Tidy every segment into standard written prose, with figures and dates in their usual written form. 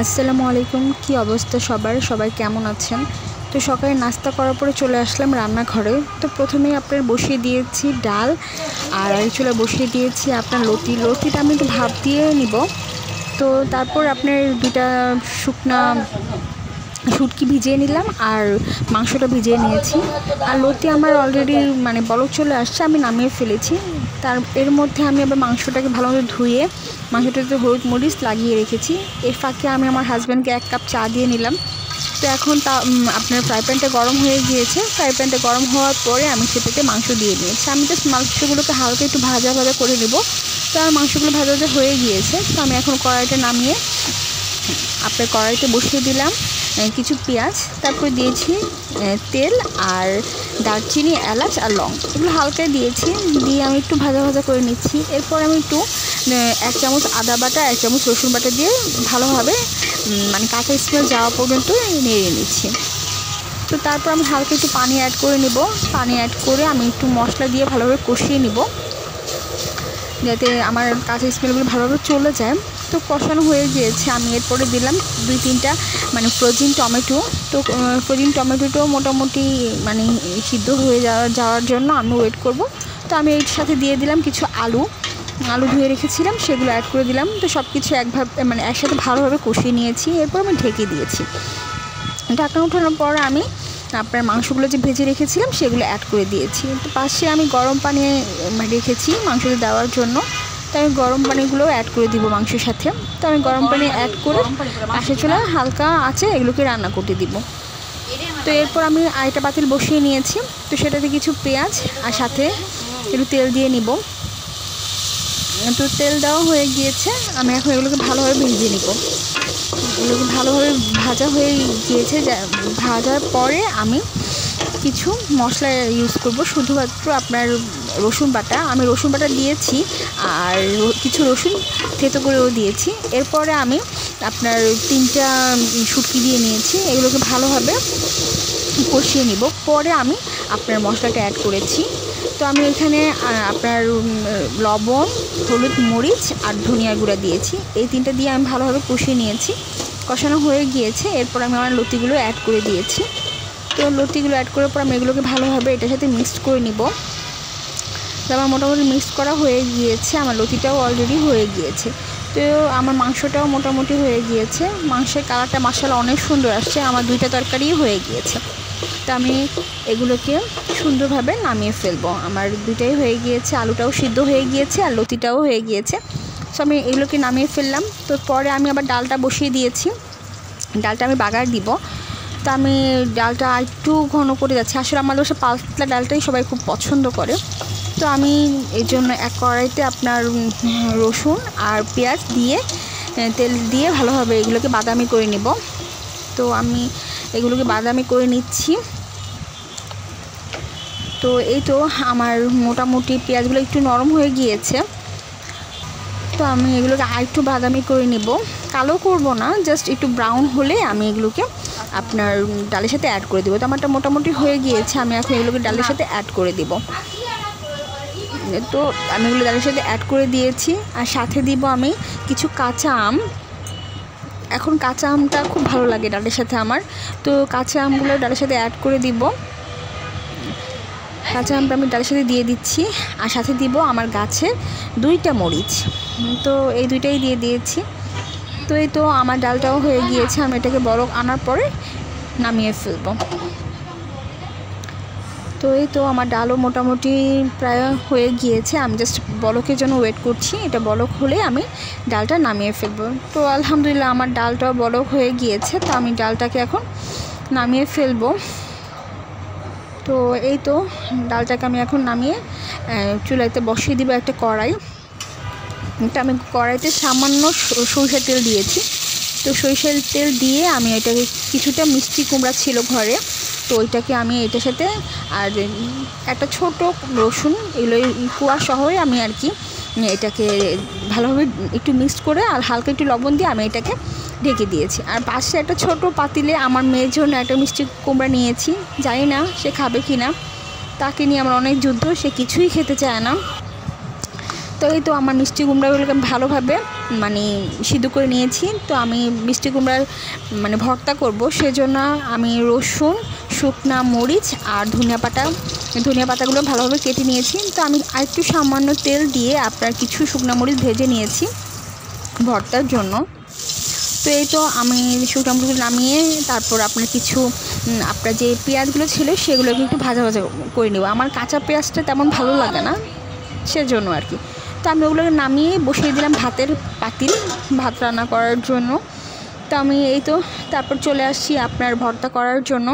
আসসালামু আলাইকুম। কি অবস্থা সবাই কেমন আছেন? তো সকালে নাস্তা করার পরে চলে আসলাম রান্নাঘরে। তো প্রথমেই আপনার বসিয়ে দিয়েছি ডাল, আর এই চুলা বসিয়ে দিয়েছি আপনার লতিটা আমি একটু ভাপ দিয়ে নিব। তো তারপর আপনার দুইটা শুকনা শুটকি ভিজিয়ে নিলাম আর মাংসটা ভিজিয়ে নিয়েছি। আর লতি আমার অলরেডি বলক চলে আসছে, আমি নামিয়ে ফেলেছি। এর মধ্যে আমি আবার মাংসটাকে ভালোভাবে ধুয়ে মাংসটাতে হলুদ মরিচ লাগিয়ে রেখেছি। এর ফাঁকে আমি আমার হাজব্যান্ডকে 1 কাপ চা দিয়ে নিলাম। তো এখন আপনার ফ্রাই প্যানটা গরম হয়ে গিয়েছে। ফ্রাই প্যানটা গরম হওয়ার পরে আমি সেটাতে মাংস দিয়ে নিয়েছি। আমি জাস্ট মাংসগুলোকে হালকা একটু ভাজা করে নেব। তো আমার মাংসগুলো ভাজা হয়ে গিয়েছে। তো আমি এখন কড়াইটা নামিয়ে আপনার কড়াইতে বসিয়ে দিলাম কিছু পেঁয়াজ, তারপর দিয়েছি তেল আর দারচিনি, এলাচ আর লং, এগুলো হালকা দিয়েছি। দিয়ে আমি একটু ভাজা করে নিচ্ছি। এরপর আমি একটু 1 চামচ আদা বাটা, 1 চামচ রসুন বাটা দিয়ে ভালোভাবে কাঁচা স্মেল যাওয়া পর্যন্ত নেড়ে নিচ্ছি। তো তারপর আমি হালকা একটু পানি অ্যাড করে নেব। পানি অ্যাড করে আমি একটু মশলা দিয়ে ভালোভাবে কষিয়ে নিব, যাতে আমার কাঁচা স্মেলগুলো ভালোভাবে চলে যায়। তো কষানো হয়ে গিয়েছে। আমি এরপরে দিলাম 2-3টা ফ্রোজেন টমেটো। তো ফ্রোজেন টমেটোটাও মোটামুটি সিদ্ধ হয়ে যাওয়ার জন্য আমি ওয়েট করব। তো আমি এর সাথে দিয়ে দিলাম কিছু আলু ধুয়ে রেখেছিলাম, সেগুলো অ্যাড করে দিলাম। তো সব কিছু একসাথে ভালোভাবে কষিয়ে নিয়েছি। এরপর আমি ঢেকে দিয়েছি। ঢাকনা ওঠানোর পর আমি আপনার মাংসগুলো যে ভেজে রেখেছিলাম সেগুলো অ্যাড করে দিয়েছি। তো পাশে আমি গরম পানি রেখেছি মাংসতে দেওয়ার জন্য। তো আমি গরম পানিগুলোও অ্যাড করে দিব মাংসের সাথে। তো আমি গরম পানি অ্যাড করে পাশে চুলায় হালকা আঁচে এগুলোকে রান্না করতে দিব। তো এরপর আমি আরেকটা পাতিল বসিয়ে নিয়েছি। তো সেটাতে কিছু পেঁয়াজ আর সাথে একটু তেল দিয়ে নিব। তো তেল দেওয়া হয়ে গিয়েছে। আমি এখন এগুলোকে ভালোভাবে ভেজে নিব। এগুলোকে ভালোভাবে ভাজা হয়ে গিয়েছে। ভাজার পরে আমি কিছু মশলা ইউজ করব, শুধুমাত্র আপনার রসুন বাটা। আমি রসুন বাটা দিয়েছি আর কিছু রসুন থেতো করেও দিয়েছি। এরপরে আমি আপনার 3টা শুটকি দিয়ে নিয়েছি। এগুলোকে ভালোভাবে কষিয়ে নিব। পরে আমি আপনার মশলাটা অ্যাড করেছি। তো আমি এখানে আপনার লবণ, হলুদ, মরিচ আর ধনিয়া গুঁড়া দিয়েছি। এই 3টা দিয়ে আমি ভালোভাবে কষিয়ে নিয়েছি। কষানো হয়ে গিয়েছে। এরপর আমি আমার লতিগুলো অ্যাড করে দিয়েছি। তো লতিগুলো অ্যাড করার পর আমি এগুলোকে ভালোভাবে এটার সাথে মিক্সড করে নিব। তো আমার মোটামুটি মিক্স করা হয়ে গিয়েছে। আমার লতিটাও অলরেডি হয়ে গিয়েছে। তো আমার মাংসটাও মোটামুটি হয়ে গিয়েছে। মাংসের কালারটা মাশাআল্লাহ অনেক সুন্দর আসছে। আমার 2টা তরকারিই হয়ে গিয়েছে। তো আমি এগুলোকে সুন্দরভাবে নামিয়ে ফেলবো। আমার 2টাই হয়ে গিয়েছে, আলুটাও সিদ্ধ হয়ে গিয়েছে আর লতিটাও হয়ে গিয়েছে। সো আমি এগুলোকে নামিয়ে ফেললাম। তো পরে আমি আবার ডালটা বসিয়ে দিয়েছি। ডালটা আমি বাগার দিব। তো আমি ডালটা একটু ঘন করে যাচ্ছি। আসলে আমাদের বাসায় পাতলা ডালটাই সবাই খুব পছন্দ করে। তো আমি এই জন্য এক কড়াইতে আপনার রসুন আর পেঁয়াজ দিয়ে তেল দিয়ে ভালোভাবে এগুলোকে বাদামি করে নেব। তো আমি এগুলোকে বাদামি করে নিচ্ছি। তো এই তো আমার মোটামুটি পেঁয়াজগুলো একটু নরম হয়ে গিয়েছে। তো আমি এগুলোকে আরেকটু বাদামি করে নেব। কালো করব না, জাস্ট একটু ব্রাউন হলে আমি এগুলোকে আপনার ডালের সাথে অ্যাড করে দেবো। তো আমারটা মোটামুটি হয়ে গিয়েছে। আমি এখন এগুলোকে ডালের সাথে অ্যাড করে দেব। তো আমি এগুলো ডালের সাথে অ্যাড করে দিয়েছি। আর সাথে দিব আমি কিছু কাঁচা আম। এখন কাঁচা আমটা খুব ভালো লাগে ডালের সাথে আমার। তো কাঁচা আমগুলো ডালের সাথে অ্যাড করে দিব। কাঁচা আমটা আমি ডালের সাথে দিয়ে দিচ্ছি। আর সাথে দিব আমার গাছের 2টা মরিচ। তো এই 2টাই দিয়ে দিয়েছি। তো এই তো আমার ডালটাও হয়ে গিয়েছে। আমি এটাকে বলক আনার পরে নামিয়ে ফেলবো। তো এই তো আমার ডালও মোটামুটি প্রায় হয়ে গিয়েছে। আমি জাস্ট বলকের জন্য ওয়েট করছি। এটা বলক হলে আমি ডালটা নামিয়ে ফেলবো। তো আলহামদুলিল্লাহ আমার ডালটাও বলক হয়ে গিয়েছে। তো আমি ডালটাকে এখন নামিয়ে ফেলবো। তো এই তো ডালটাকে আমি এখন নামিয়ে চুলাইতে বসিয়ে দিব একটা কড়াই। এটা আমি কড়াইতে সামান্য সরিষার তেল দিয়েছি। তো সরিষার তেল দিয়ে আমি এটাকে কিছুটা মিষ্টি কুমড়া ছিল ঘরে, তো ওইটাকে আমি এটার সাথে আর একটা ছোট রসুন, এগুলো কুয়া শহরে আমি আর কি এটাকে ভালোভাবে একটু মিক্সড করে আর হালকা একটু লবণ দিয়ে আমি এটাকে ঢেকে দিয়েছি। আর পাশে একটা ছোট পাতিলে আমার মেয়ের জন্য একটা মিষ্টি কুমড়া নিয়েছি। জানি না সে খাবে কি না, তাকে নিয়ে আমার অনেক যুদ্ধ, সে কিছুই খেতে চায় না। তো এই তো আমার মিষ্টি কুমড়াগুলোকে ভালোভাবে মানে সিদ্ধ করে নিয়েছি। তো আমি মিষ্টি কুমড়ার মানে ভর্তা করব, সেজন্য আমি রসুন, শুকনা মরিচ আর ধনিয়া পাতাগুলো ভালোভাবে কেটে নিয়েছি। তো আমি আরেকটু সামান্য তেল দিয়ে আপনার কিছু শুকনা মরিচ ভেজে নিয়েছি ভর্তার জন্য। তো এই তো আমি শুকনো মরিচগুলো নামিয়ে তারপর আপনার কিছু আপনার যে পেঁয়াজগুলো ছিল সেগুলোকে একটু ভাজা করে নেব। আমার কাঁচা পেঁয়াজটা তেমন ভালো লাগে না, সেজন্য আর কি। তো আমি ওগুলোকে নামিয়ে বসিয়ে দিলাম ভাতের পাতিল, ভাত রান্না করার জন্য। তো আমি এই তো তারপর চলে আসছি আপনার ভর্তা করার জন্য।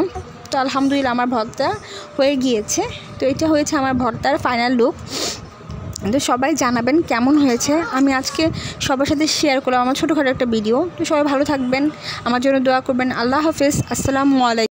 তো আলহামদুলিল্লাহ আমার ভর্তা হয়ে গিয়েছে। তো এটা হয়েছে আমার ভর্তার ফাইনাল লুক। তো সবাই জানাবেন কেমন হয়েছে। আমি আজকে সবার সাথে শেয়ার করলাম আমার ছোটোখাটো একটা ভিডিও। তো সবাই ভালো থাকবেন, আমার জন্য দোয়া করবেন। আল্লাহ হাফেজ, আসসালামু আলাইকুম।